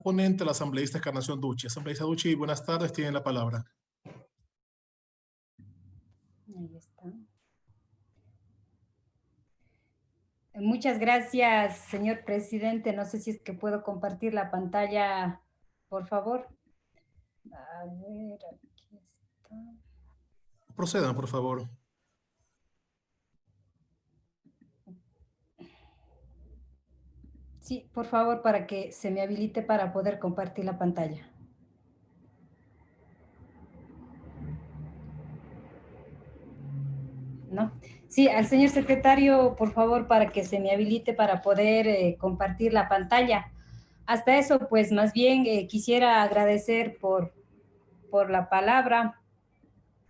Ponente, la asambleísta Encarnación Ducci. Asambleísta Ducci, buenas tardes, tienen la palabra. Ahí está. Muchas gracias, señor presidente. No sé si es que puedo compartir la pantalla, por favor. A ver, aquí está. Procedan, por favor. Sí, por favor, para que se me habilite para poder compartir la pantalla. ¿No? Sí, al señor secretario, por favor, para que se me habilite para poder compartir la pantalla. Hasta eso, pues más bien quisiera agradecer por la palabra.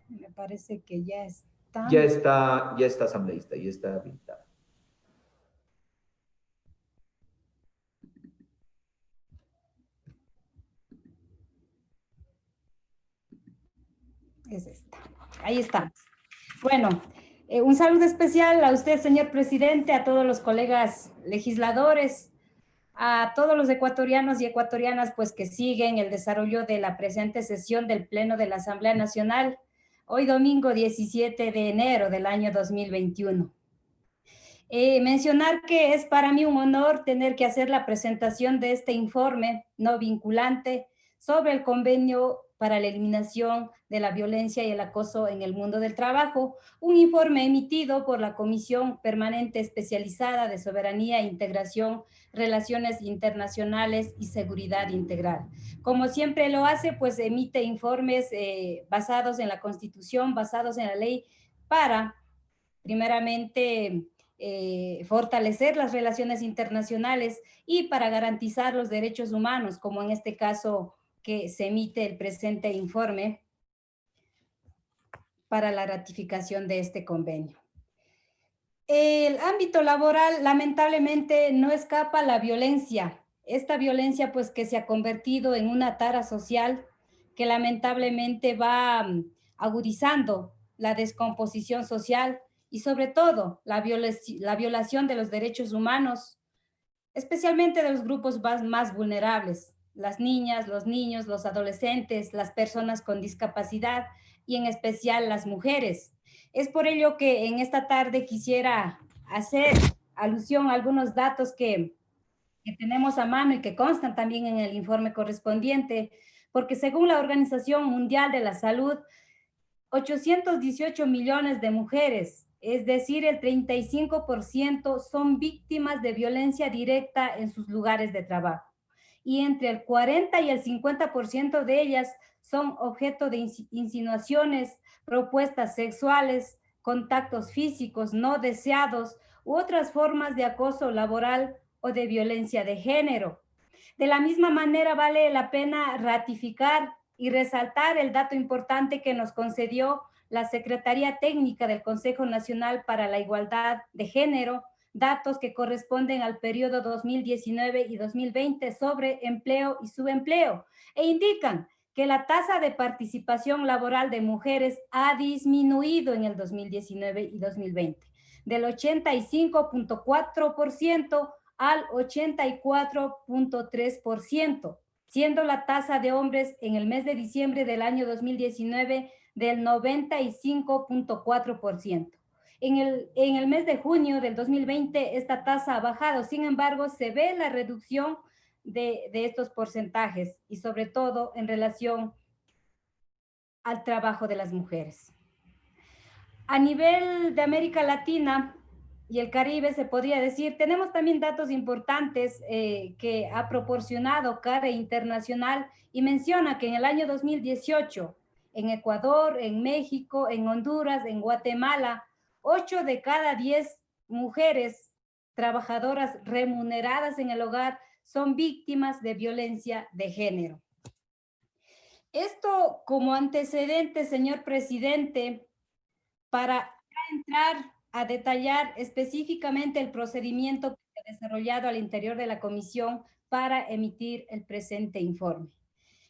Me parece que ya está. Ya está asambleísta, ya está habilitado. Es esta. Ahí está. Bueno, un saludo especial a usted, señor presidente, a todos los colegas legisladores, a todos los ecuatorianos y ecuatorianas, pues que siguen el desarrollo de la presente sesión del Pleno de la Asamblea Nacional, hoy domingo 17 de enero del año 2021. Mencionar que es para mí un honor tener que hacer la presentación de este informe no vinculante sobre el convenio para la eliminación de la violencia y el acoso en el mundo del trabajo, un informe emitido por la Comisión Permanente Especializada de Soberanía e Integración, Relaciones Internacionales y Seguridad Integral. Como siempre lo hace, pues emite informes basados en la Constitución, basados en la ley, para, primeramente, fortalecer las relaciones internacionales y para garantizar los derechos humanos, como en este caso que se emite el presente informe para la ratificación de este convenio. El ámbito laboral lamentablemente no escapa a la violencia. Esta violencia pues que se ha convertido en una tara social que lamentablemente va agudizando la descomposición social y sobre todo la violación de los derechos humanos, especialmente de los grupos más vulnerables, las niñas, los niños, los adolescentes, las personas con discapacidad y en especial las mujeres. Es por ello que en esta tarde quisiera hacer alusión a algunos datos que tenemos a mano y que constan también en el informe correspondiente, porque según la Organización Mundial de la Salud, 818 millones de mujeres, es decir, el 35% son víctimas de violencia directa en sus lugares de trabajo. Y entre el 40 y el 50% de ellas son objeto de insinuaciones, propuestas sexuales, contactos físicos no deseados u otras formas de acoso laboral o de violencia de género. De la misma manera, vale la pena ratificar y resaltar el dato importante que nos concedió la Secretaría Técnica del Consejo Nacional para la Igualdad de Género, datos que corresponden al periodo 2019 y 2020 sobre empleo y subempleo, e indican que la tasa de participación laboral de mujeres ha disminuido en el 2019 y 2020, del 85.4% al 84.3%, siendo la tasa de hombres en el mes de diciembre del año 2019 del 95.4%. En el mes de junio del 2020 esta tasa ha bajado, sin embargo se ve la reducción de estos porcentajes y sobre todo en relación al trabajo de las mujeres. A nivel de América Latina y el Caribe, se podría decir, tenemos también datos importantes que ha proporcionado CARE Internacional y menciona que en el año 2018, en Ecuador, en México, en Honduras, en Guatemala, 8 de cada 10 mujeres trabajadoras remuneradas en el hogar son víctimas de violencia de género. Esto como antecedente, señor presidente, para entrar a detallar específicamente el procedimiento que se ha desarrollado al interior de la comisión para emitir el presente informe.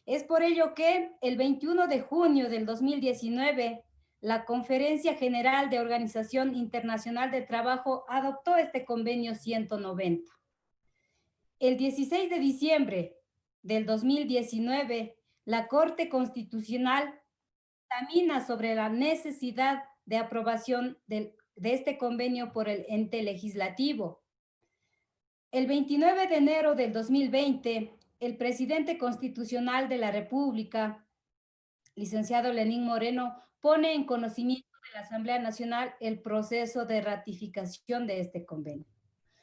Es por ello que el 21 de junio del 2019, la Conferencia General de Organización Internacional de Trabajo adoptó este convenio 190. El 16 de diciembre del 2019, la Corte Constitucional dictamina sobre la necesidad de aprobación de este convenio por el ente legislativo. El 29 de enero del 2020, el presidente constitucional de la República, licenciado Lenín Moreno, pone en conocimiento de la Asamblea Nacional el proceso de ratificación de este convenio.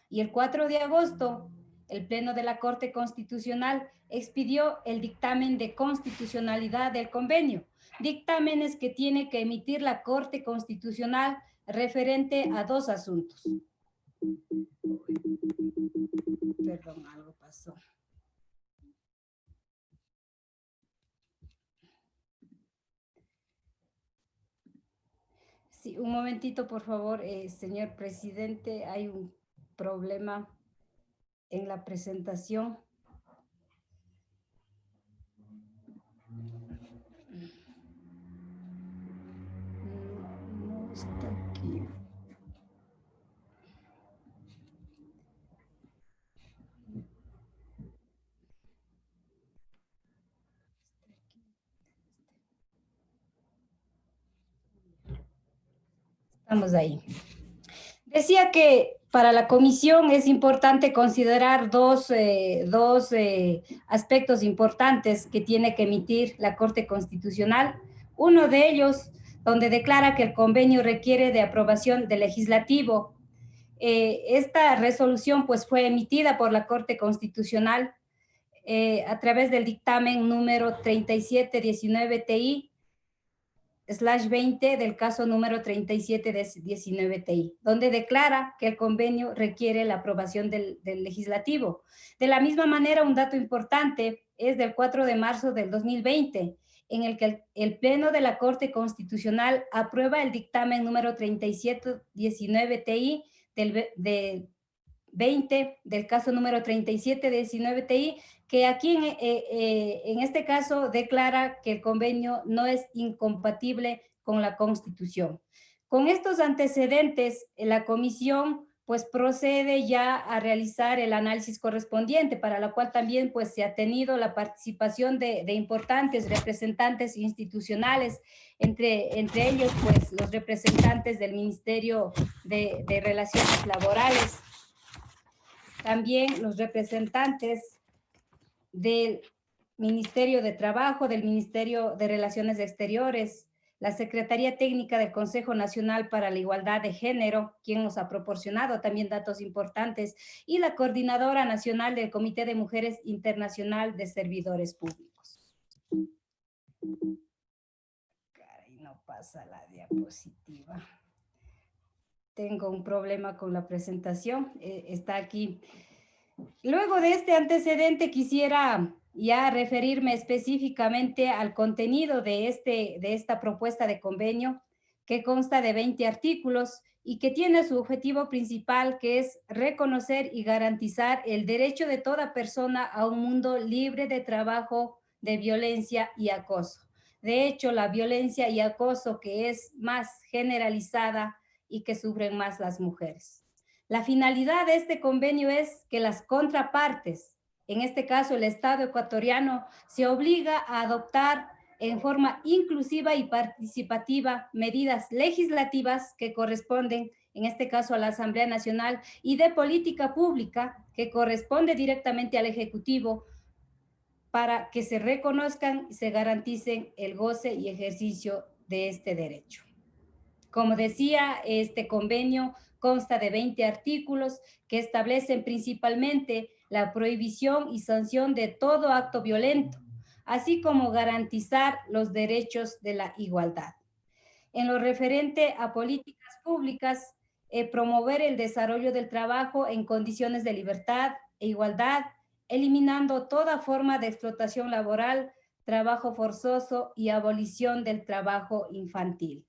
Y el 4 de agosto, el Pleno de la Corte Constitucional expidió el dictamen de constitucionalidad del convenio, dictámenes que tiene que emitir la Corte Constitucional referente a dos asuntos. Perdón, algo pasó. Sí, un momentito, por favor, señor presidente, hay un problema en la presentación. No está aquí. Estamos ahí. Decía que para la comisión es importante considerar dos aspectos importantes que tiene que emitir la Corte Constitucional. Uno de ellos, donde declara que el convenio requiere de aprobación del legislativo. Esta resolución pues fue emitida por la Corte Constitucional a través del dictamen número 3719 TI/20 del caso número 3719 TI, donde declara que el convenio requiere la aprobación del legislativo. De la misma manera, un dato importante es del 4 de marzo del 2020, en el que el Pleno de la Corte Constitucional aprueba el dictamen número 3719 TI del 20 del caso número 3719 TI, que aquí en este caso declara que el convenio no es incompatible con la Constitución. Con estos antecedentes, la comisión pues procede ya a realizar el análisis correspondiente, para lo cual también pues se ha tenido la participación de importantes representantes institucionales, entre ellos pues los representantes del Ministerio de Relaciones Laborales, también los representantes del Ministerio de Trabajo, del Ministerio de Relaciones Exteriores, la Secretaría Técnica del Consejo Nacional para la Igualdad de Género, quien nos ha proporcionado también datos importantes, y la Coordinadora Nacional del Comité de Mujeres Internacional de Servidores Públicos. Caray, no pasa la diapositiva. Tengo un problema con la presentación, está aquí. Luego de este antecedente quisiera ya referirme específicamente al contenido de esta propuesta de convenio, que consta de 20 artículos y que tiene su objetivo principal, que es reconocer y garantizar el derecho de toda persona a un mundo libre de trabajo, de violencia y acoso. De hecho, la violencia y acoso que es más generalizada y que sufren más las mujeres. La finalidad de este convenio es que las contrapartes, en este caso el Estado ecuatoriano, se obliga a adoptar en forma inclusiva y participativa medidas legislativas que corresponden, en este caso a la Asamblea Nacional, y de política pública que corresponde directamente al Ejecutivo, para que se reconozcan y se garanticen el goce y ejercicio de este derecho. Como decía, este convenio consta de 20 artículos que establecen principalmente la prohibición y sanción de todo acto violento, así como garantizar los derechos de la igualdad. En lo referente a políticas públicas, promover el desarrollo del trabajo en condiciones de libertad e igualdad, eliminando toda forma de explotación laboral, trabajo forzoso y abolición del trabajo infantil.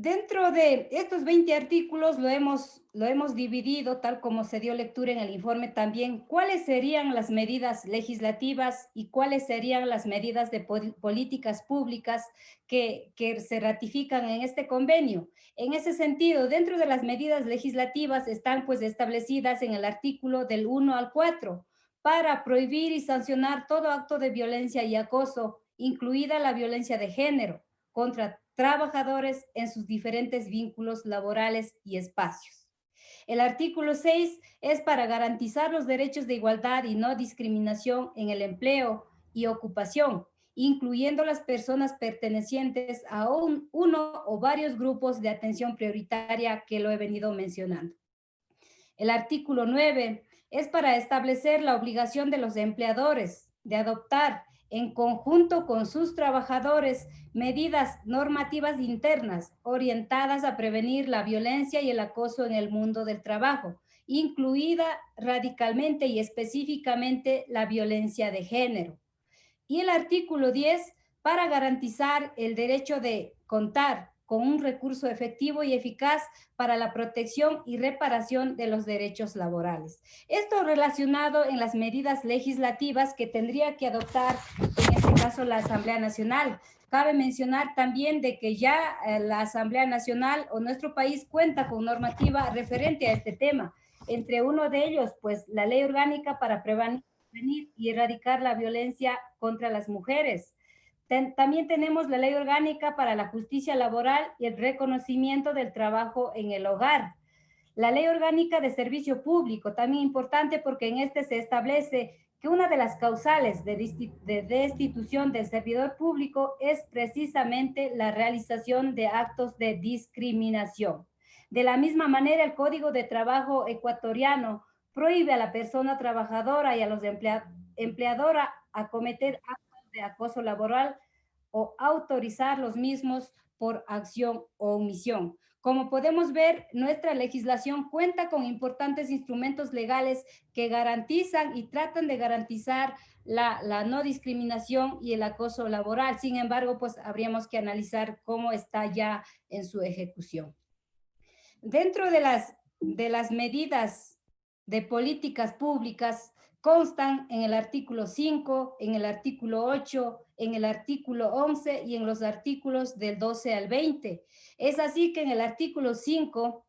Dentro de estos 20 artículos lo hemos dividido, tal como se dio lectura en el informe también, cuáles serían las medidas legislativas y cuáles serían las medidas de políticas públicas que se ratifican en este convenio. En ese sentido, dentro de las medidas legislativas están pues establecidas en el artículo del 1 al 4 para prohibir y sancionar todo acto de violencia y acoso, incluida la violencia de género, contra trabajadores en sus diferentes vínculos laborales y espacios. El artículo 6 es para garantizar los derechos de igualdad y no discriminación en el empleo y ocupación, incluyendo las personas pertenecientes a uno o varios grupos de atención prioritaria que lo he venido mencionando. El artículo 9 es para establecer la obligación de los empleadores de adoptar en conjunto con sus trabajadores medidas normativas internas orientadas a prevenir la violencia y el acoso en el mundo del trabajo, incluida radicalmente y específicamente la violencia de género. Y el artículo 10 para garantizar el derecho de contar con un recurso efectivo y eficaz para la protección y reparación de los derechos laborales. Esto relacionado en las medidas legislativas que tendría que adoptar, en este caso, la Asamblea Nacional. Cabe mencionar también de que ya la Asamblea Nacional o nuestro país cuenta con normativa referente a este tema. Entre uno de ellos, pues, la Ley Orgánica para prevenir y erradicar la violencia contra las mujeres. También tenemos la Ley Orgánica para la Justicia Laboral y el reconocimiento del trabajo en el hogar. La Ley Orgánica de Servicio Público, también importante porque en este se establece que una de las causales de destitución del servidor público es precisamente la realización de actos de discriminación. De la misma manera, el Código de Trabajo ecuatoriano prohíbe a la persona trabajadora y a los empleadora a cometer actos de acoso laboral o autorizar los mismos por acción o omisión. Como podemos ver, nuestra legislación cuenta con importantes instrumentos legales que garantizan y tratan de garantizar la no discriminación y el acoso laboral. Sin embargo, pues habríamos que analizar cómo está ya en su ejecución. Dentro de las medidas de políticas públicas constan en el artículo 5, en el artículo 8, en el artículo 11 y en los artículos del 12 al 20. Es así que en el artículo 5,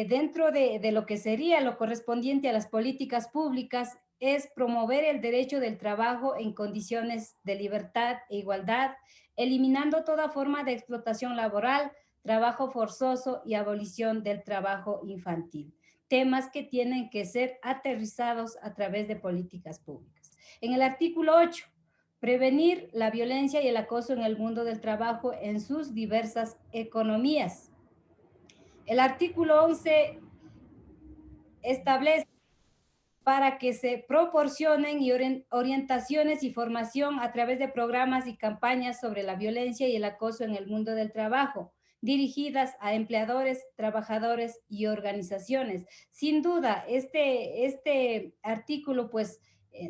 dentro de lo que sería lo correspondiente a las políticas públicas, es promover el derecho del trabajo en condiciones de libertad e igualdad, eliminando toda forma de explotación laboral, trabajo forzoso y abolición del trabajo infantil. Temas que tienen que ser aterrizados a través de políticas públicas. En el artículo 8, prevenir la violencia y el acoso en el mundo del trabajo en sus diversas economías. El artículo 11 establece para que se proporcionen orientaciones y formación a través de programas y campañas sobre la violencia y el acoso en el mundo del trabajo, dirigidas a empleadores, trabajadores y organizaciones. Sin duda, este artículo pues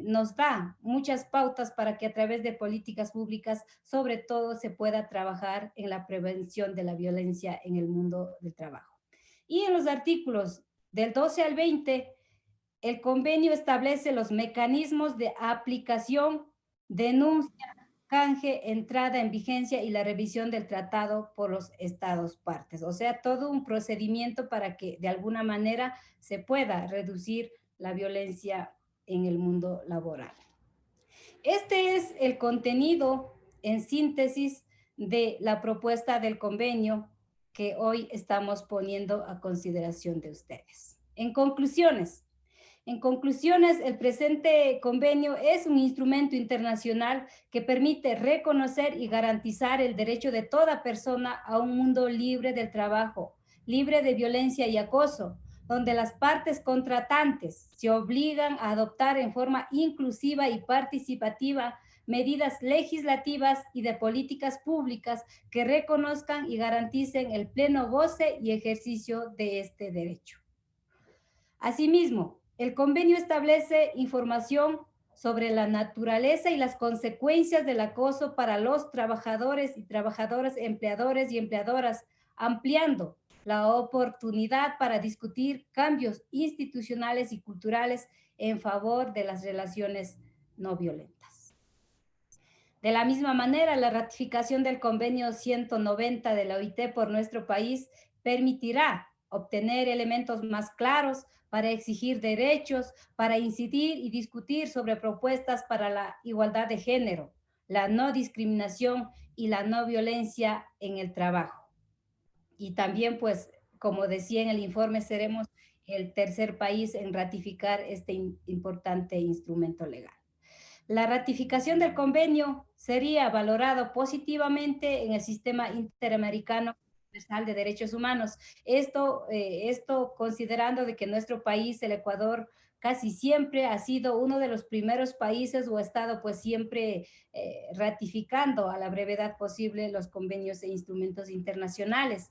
nos da muchas pautas para que a través de políticas públicas, sobre todo, se pueda trabajar en la prevención de la violencia en el mundo del trabajo. Y en los artículos del 12 al 20, el convenio establece los mecanismos de aplicación, denuncia, canje, entrada en vigencia y la revisión del tratado por los estados partes. O sea, todo un procedimiento para que de alguna manera se pueda reducir la violencia en el mundo laboral. Este es el contenido en síntesis de la propuesta del convenio que hoy estamos poniendo a consideración de ustedes. En conclusiones, el presente convenio es un instrumento internacional que permite reconocer y garantizar el derecho de toda persona a un mundo libre del trabajo, libre de violencia y acoso, donde las partes contratantes se obligan a adoptar en forma inclusiva y participativa medidas legislativas y de políticas públicas que reconozcan y garanticen el pleno goce y ejercicio de este derecho. Asimismo, el convenio establece información sobre la naturaleza y las consecuencias del acoso para los trabajadores y trabajadoras, empleadores y empleadoras, ampliando la oportunidad para discutir cambios institucionales y culturales en favor de las relaciones no violentas. De la misma manera, la ratificación del convenio 190 de la OIT por nuestro país permitirá obtener elementos más claros para exigir derechos, para incidir y discutir sobre propuestas para la igualdad de género, la no discriminación y la no violencia en el trabajo. Y también, pues, como decía en el informe, seremos el tercer país en ratificar este importante instrumento legal. La ratificación del convenio sería valorado positivamente en el sistema interamericano universal de derechos humanos. Esto considerando de que nuestro país, el Ecuador, casi siempre ha sido uno de los primeros países o ha estado pues siempre ratificando a la brevedad posible los convenios e instrumentos internacionales.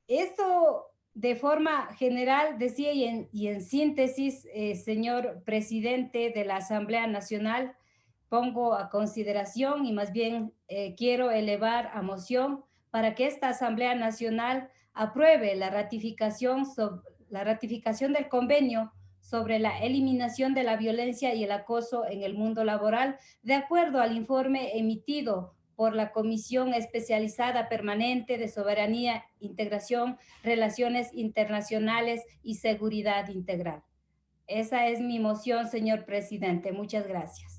Esto de forma general, decía, y en síntesis, señor presidente de la Asamblea Nacional, pongo a consideración y más bien quiero elevar a moción para que esta Asamblea Nacional apruebe la ratificación del convenio sobre la eliminación de la violencia y el acoso en el mundo laboral, de acuerdo al informe emitido por la Comisión Especializada Permanente de Soberanía, Integración, Relaciones Internacionales y Seguridad Integral. Esa es mi moción, señor presidente. Muchas gracias.